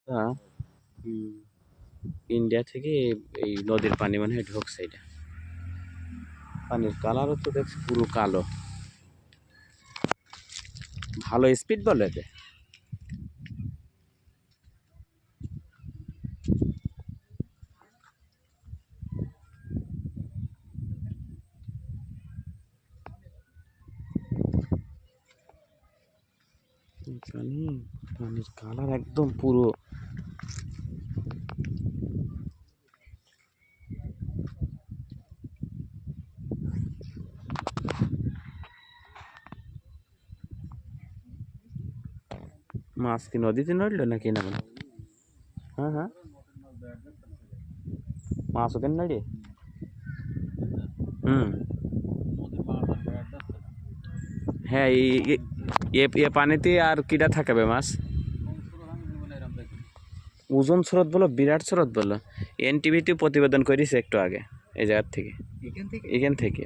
হ্যাঁ, ইন্ডিয়া থেকে এই নদীর পানি মনে হয় ঢুকছে। এটা পানির কালারও তো দেখছি পুরো কালো। ভালো স্পিড বলে এতে। পানি, পানির কালার একদম পুরো। মাছ কি নদীতে নড়লো নাকি না? হ্যাঁ হ্যাঁ, মাছ ওখানে নড়ে। হুম, হ্যাঁ, এ পানিতে আর কিটা থাকবে মাছ? ওজন স্রোত বলো, বিরাট স্রোত বলো। এনটিভিতে প্রতিবেদন করেছে একটু আগে এই জায়গার থেকে, এখান থেকে।